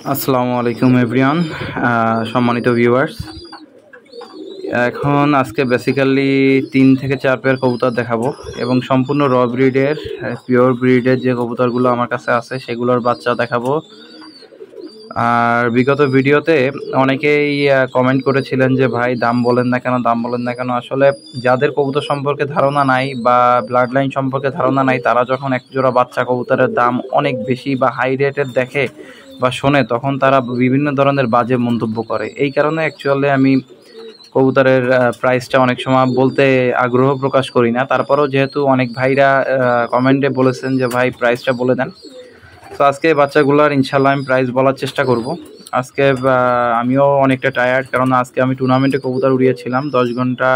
আসসালামু আলাইকুম এভরিওয়ান, সম্মানিত ভিউয়ার্স। এখন আজকে বেসিক্যালি 3 থেকে 4 পেয়ার কবুতর দেখাবো এবং সম্পূর্ণ র ব্রিডের পিওর ব্রিডের যে কবুতরগুলো আমার কাছে আছে সেগুলোর বাচ্চা দেখাবো। আর বিগত ভিডিওতে অনেকেই কমেন্ট করেছিলেন যে ভাই দাম বলেন না কেন। আসলে যাদের কবুতর সম্পর্কে ধারণা নাই বা ব্লাড লাইন সম্পর্কে ধারণা নাই, তারা যখন এক জোড়া বাচ্চা কবুতরের দাম অনেক বেশি বা হাই রেটের দেখে বা শোনে, তখন তারা বিভিন্ন ধরনের বাজে মন্তব্য করে। এই কারণে অ্যাকচুয়ালি আমি কবুতরের প্রাইসটা অনেক সময় বলতে আগ্রহ প্রকাশ করি না। তারপরেও যেহেতু অনেক ভাইরা কমেন্টে বলেছেন যে ভাই প্রাইসটা বলে দেন, তো আজকে বাচ্চাগুলোর ইনশাল্লাহ আমি প্রাইস বলার চেষ্টা করব। আজকে আমিও অনেকটা টায়ার্ড, কারণ আজকে আমি টুর্নামেন্টে কবুতর উড়িয়েছিলাম 10 ঘন্টা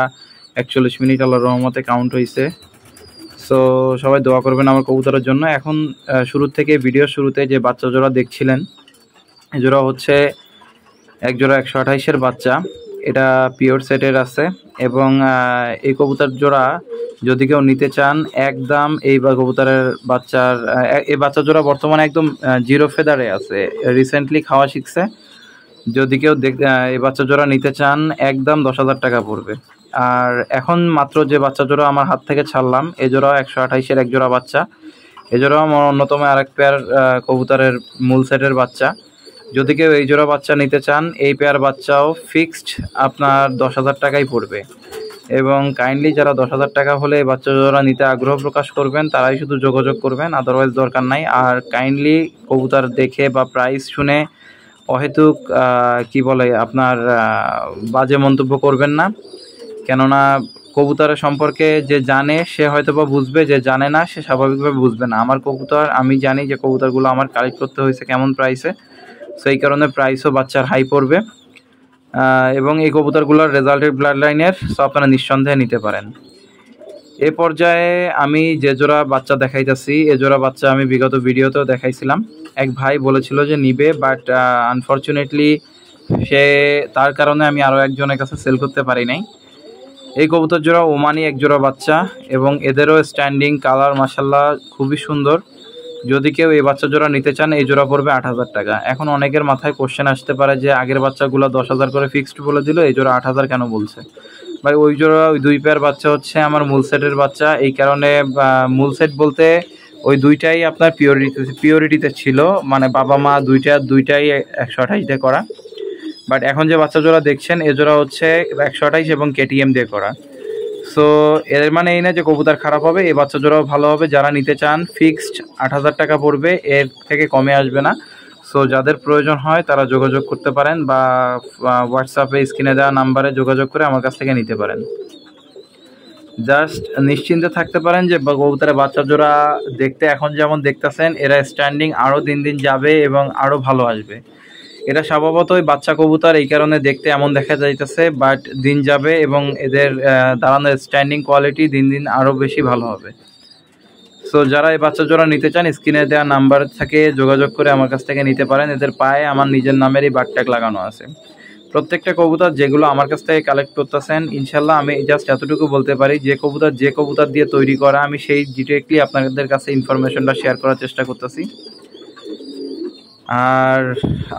41 মিনিট, আল্লাহর রহমতে কাউন্ট হয়েছে। সো সবাই দোয়া করবেন আমার কবুতরের জন্য। এখন শুরু থেকে ভিডিও শুরুতে যে বাচ্চা জোড়া দেখছিলেন, এই জোড়া হচ্ছে এক জোড়া 128-এর বাচ্চা। এটা পিওর সেটের আছে এবং এই কবুতর জোড়া যদি কেউ নিতে চান, একদম এই কবুতরের বাচ্চার এই বাচ্চা জোড়া বর্তমানে একদম জিরো ফেদারে আছে, রিসেন্টলি খাওয়া শিখছে। যদি কেউ এই বাচ্চা জোড়া নিতে চান, একদম 10,000 টাকা পড়বে। আর এখন মাত্র যে বাচ্চা জোড়া আমার হাত থেকে ছাড়লাম, এ জোড়া 128-এর এক জোড়া বাচ্চা। এ জোড়া আমার অন্যতম আরেক পেয়ার কবুতরের মূল সেটের বাচ্চা। যদি কেউ এই জোড়া বাচ্চা নিতে চান, এই পেয়ার বাচ্চাও ফিক্সড আপনার 10,000 টাকাই পড়বে। এবং কাইন্ডলি যারা 10,000 টাকা হলে এই বাচ্চা জোড়া নিতে আগ্রহ প্রকাশ করবেন, তারাই শুধু যোগাযোগ করবেন, আদারওয়াইজ দরকার নাই। আর কাইন্ডলি কবুতর দেখে বা প্রাইস শুনে অহেতুক কি বলে আপনার বাজে মন্তব্য করবেন না। কেননা কবুতরের সম্পর্কে যে জানে সে হয়তো বা বুঝবে, যে জানে না সে স্বাভাবিকভাবে বুঝবে না। আমার কবুতর, আমি জানি যে কবুতরগুলো আমার কালেক্ট করতে হয়েছে কেমন প্রাইসে, সেই কারণে প্রাইসও বাচ্চার হাই পড়বে। এবং এই কবুতরগুলোর রেজাল্টেড ব্লাড লাইনের, সো আপনারা নিঃসন্দেহে নিতে পারেন। এ পর্যায়ে আমি যে জোড়া বাচ্চা দেখাইতেছি, এ জোড়া বাচ্চা আমি বিগত ভিডিওতেও দেখাইছিলাম। এক ভাই বলেছিল যে নিবে, বাট আনফর্চুনেটলি তার কারণে আমি আরও একজনের কাছে সেল করতে পারি নাই। এই কবুতর জোড়া ওমানি এক জোড়া বাচ্চা এবং এদেরও স্ট্যান্ডিং কালার মাশাল্লাহ খুবই সুন্দর। যদি কেউ এই বাচ্চা জোড়া নিতে চান, এই জোড়া পড়বে 8,000 টাকা। এখন অনেকের মাথায় কোশ্চেন আসতে পারে যে আগের বাচ্চাগুলো 10,000 করে ফিক্সড বলে দিল, এই জোড়া 8,000 কেন বলছে? ভাই ওই জোড়া, ওই 2 পেয়ার বাচ্চা হচ্ছে আমার মূল সেটের বাচ্চা। এই কারণে মূল সেট বলতে ওই দুইটাই আপনার পিওরিটিতে ছিল, মানে বাবা মা দুইটাই 128 দিয়ে করা। বাট এখন যে বাচ্চা জোড়া দেখছেন, এ জোড়া হচ্ছে 128 এবং কেটিএম দিয়ে করা। সো এর মানে এই না যে কবুতর খারাপ হবে, এই বাচ্চা জোড়াও ভালো হবে। যারা নিতে চান ফিক্সড 8,000 টাকা পড়বে, এর থেকে কমে আসবে না। সো যাদের প্রয়োজন হয় তারা যোগাযোগ করতে পারেন বা হোয়াটসঅ্যাপে স্ক্রিনে দেওয়া নাম্বারে যোগাযোগ করে আমার কাছ থেকে নিতে পারেন। জাস্ট নিশ্চিন্তে থাকতে পারেন যে কবুতরের বাচ্চা জোড়া দেখতে এখন যেমন দেখতেছেন, এরা স্ট্যান্ডিং আরও দিন দিন যাবে এবং আরও ভালো আসবে। এটা স্বভাবতই বাচ্চা কবুতর, এই কারণে দেখতে এমন দেখা যাইতেছে, বাট দিন যাবে এবং এদের দাঁড়ানোর স্ট্যান্ডিং কোয়ালিটি দিন দিন আরও বেশি ভালো হবে। সো যারা এই বাচ্চা জোড়া নিতে চান, স্ক্রিনে দেওয়া নাম্বার থেকে যোগাযোগ করে আমার কাছ থেকে নিতে পারেন। এদের পায়ে আমার নিজের নামেরই বারট্যাগ লাগানো আছে। প্রত্যেকটা কবুতর যেগুলো আমার কাছ থেকে কালেক্ট করতেছেন, ইনশাল্লাহ আমি জাস্ট এতটুকু বলতে পারি, যে কবুতর দিয়ে তৈরি করা, আমি সেই ডিরেক্টলি আপনাদের কাছে ইনফরমেশনটা শেয়ার করার চেষ্টা করতেছি। আর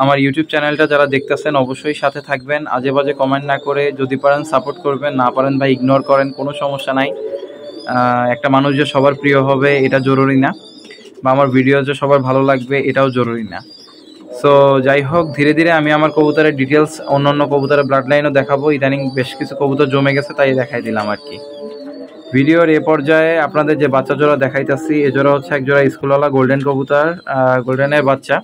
আমার ইউটিউব চ্যানেলটা যারা দেখতেছেন অবশ্যই সাথে থাকবেন, আজে বাজে কমেন্ট না করে, যদি পারেন সাপোর্ট করবেন, না পারেন বা ইগনোর করেন, কোনো সমস্যা নাই। একটা মানুষ যে সবার প্রিয় হবে এটা জরুরি না, বা আমার ভিডিও যে সবার ভালো লাগবে এটাও জরুরি না। সো যাই হোক, ধীরে ধীরে আমি আমার কবুতরের ডিটেলস অন্য কবুতরের ব্লাড লাইনও দেখাবো। ইদানিং বেশ কিছু কবুতর জমে গেছে, তাই দেখাই দিলাম আর কি। ভিডিওর এ পর্যায়ে আপনাদের যে বাচ্চা জোড়া দেখাইতেছি, এ জোড়া হচ্ছে এক জোড়া স্কুলওয়ালা গোল্ডেন কবুতর, গোল্ডেনের বাচ্চা।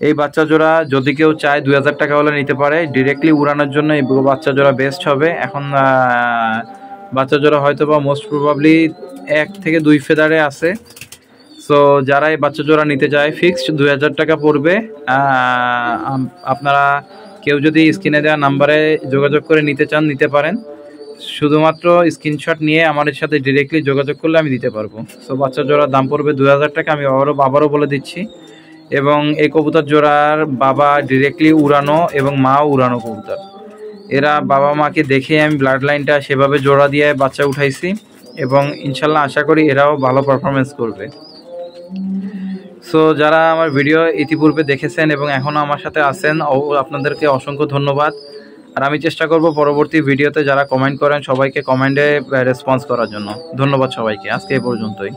এই বাচ্চা জোড়া যদি কেউ চায় 2,000 টাকা হলে নিতে পারে। ডিরেক্টলি উড়ানোর জন্য এই বাচ্চা জোড়া বেস্ট হবে। এখন বাচ্চা জোড়া হয়তো বা মোস্ট প্রবাবলি 1 থেকে 2 ফেদারে আছে। সো যারা এই বাচ্চা জোড়া নিতে চায়, ফিক্সড 2,000 টাকা পড়বে। আপনারা কেউ যদি স্ক্রিনে দেওয়া নাম্বারে যোগাযোগ করে নিতে চান, নিতে পারেন। শুধুমাত্র স্ক্রিনশট নিয়ে আমাদের সাথে ডিরেক্টলি যোগাযোগ করলে আমি দিতে পারবো। সো বাচ্চা জোড়ার দাম পড়বে 2,000 টাকা। আমি আবারও বলে দিচ্ছি। এবং এই কবুতর জোড়ার বাবা ডিরেক্টলি উড়ানো এবং মাও উড়ানো কবুতর। এরা বাবা মাকে দেখে আমি ব্লাড লাইনটা সেভাবে জোড়া দিয়ে বাচ্চা উঠাইছি এবং ইনশাল্লাহ আশা করি এরাও ভালো পারফরমেন্স করবে। সো যারা আমার ভিডিও ইতিপূর্বে দেখেছেন এবং এখনও আমার সাথে আছেন, আপনাদেরকে অসংখ্য ধন্যবাদ। আর আমি চেষ্টা করব পরবর্তী ভিডিওতে যারা কমেন্ট করেন সবাইকে কমেন্টে রেসপন্স করার জন্য। ধন্যবাদ সবাইকে, আজকে এই পর্যন্তই।